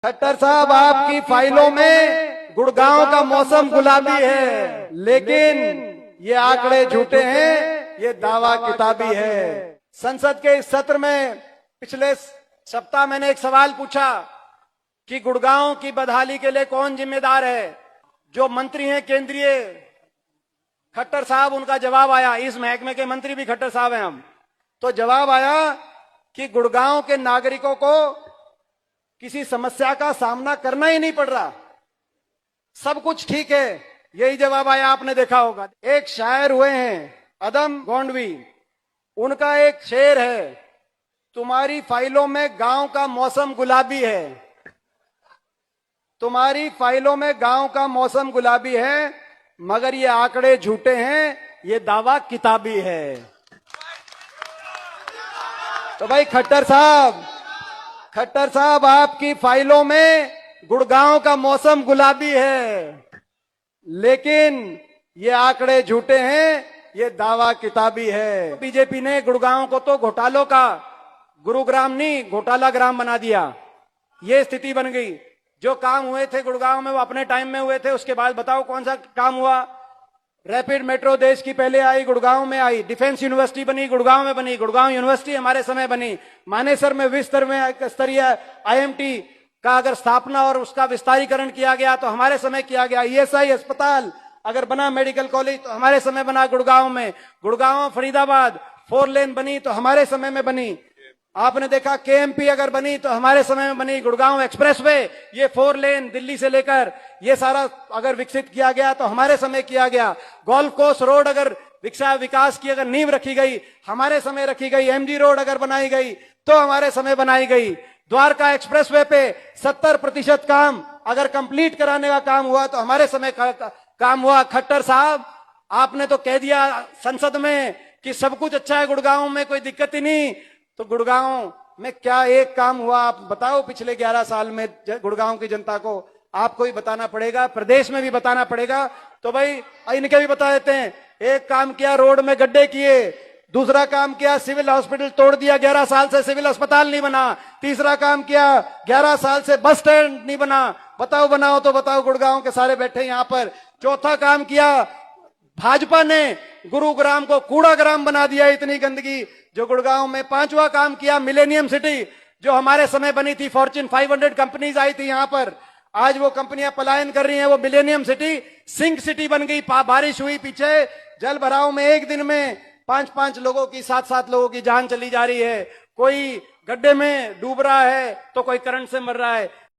खट्टर साहब, आपकी फाइलों में गुड़गांव का मौसम गुलाबी है, लेकिन ये आंकड़े झूठे हैं, ये दावा किताबी है। संसद के इस सत्र में पिछले सप्ताह मैंने एक सवाल पूछा कि गुड़गांव की बदहाली के लिए कौन जिम्मेदार है। जो मंत्री हैं केंद्रीय, खट्टर साहब, उनका जवाब आया, इस महकमे के मंत्री भी खट्टर साहब हैं हम, तो जवाब आया कि गुड़गांव के नागरिकों को किसी समस्या का सामना करना ही नहीं पड़ रहा, सब कुछ ठीक है, यही जवाब आया। आपने देखा होगा, एक शायर हुए हैं अदम गोंडवी, उनका एक शेर है, तुम्हारी फाइलों में गांव का मौसम गुलाबी है, तुम्हारी फाइलों में गांव का मौसम गुलाबी है, मगर ये आंकड़े झूठे हैं, ये दावा किताबी है। तो भाई खट्टर साहब, आपकी फाइलों में गुड़गांव का मौसम गुलाबी है, लेकिन ये आंकड़े झूठे हैं, ये दावा किताबी है। बीजेपी ने गुड़गांव को तो घोटालों का गुरुग्राम नहीं, घोटाला ग्राम बना दिया, ये स्थिति बन गई। जो काम हुए थे गुड़गांव में वो अपने टाइम में हुए थे, उसके बाद बताओ कौन सा काम हुआ। रैपिड मेट्रो देश की पहले आई, गुड़गांव में आई। डिफेंस यूनिवर्सिटी बनी, गुड़गांव में बनी, गुड़गांव यूनिवर्सिटी हमारे समय बनी। मानेसर में विश्व स्तरीय आईएमटी का अगर स्थापना और उसका विस्तारीकरण किया गया तो हमारे समय किया गया। ईएसआई अस्पताल अगर बना, मेडिकल कॉलेज, तो हमारे समय बना गुड़गांव में। गुड़गांव फरीदाबाद 4 लेन बनी तो हमारे समय में बनी। आपने देखा केएमपी अगर बनी तो हमारे समय में बनी। गुड़गांव एक्सप्रेसवे, ये 4 लेन दिल्ली से लेकर ये सारा अगर विकसित किया गया तो हमारे समय किया गया। गोल्फ कोर्स रोड अगर विकास की अगर नींव रखी गई, हमारे समय रखी गई। एमजी रोड अगर बनाई गई तो हमारे समय बनाई गई। द्वारका एक्सप्रेसवे पे 70% काम अगर कंप्लीट कराने का काम हुआ तो हमारे समय काम हुआ। खट्टर साहब, आपने तो कह दिया संसद में कि सब कुछ अच्छा है गुड़गांव में, कोई दिक्कत ही नहीं, तो गुड़गांव में क्या एक काम हुआ आप बताओ पिछले 11 साल में गुड़गांव की जनता को? आपको ही बताना पड़ेगा, प्रदेश में भी बताना पड़ेगा। तो भाई इनके भी बता देते हैं। एक काम किया, रोड में गड्ढे किए। दूसरा काम किया, सिविल हॉस्पिटल तोड़ दिया, 11 साल से सिविल अस्पताल नहीं बना। तीसरा काम किया, 11 साल से बस स्टैंड नहीं बना। बताओ, बनाओ तो बताओ, गुड़गांव के सारे बैठे यहाँ पर। चौथा काम किया, भाजपा ने गुरुग्राम को कूड़ा ग्राम बना दिया, इतनी गंदगी जो गुड़गांव में। पांचवा काम किया, मिलेनियम सिटी जो हमारे समय बनी थी, फॉर्च्यून 500 कंपनीज आई थी यहाँ पर, आज वो कंपनियां पलायन कर रही हैं। वो मिलेनियम सिटी सिंक सिटी बन गई। बारिश हुई पीछे, जल भराव में एक दिन में 5-5 लोगों की, 7-7 लोगों की जान चली जा रही है। कोई गड्ढे में डूब रहा है तो कोई करंट से मर रहा है।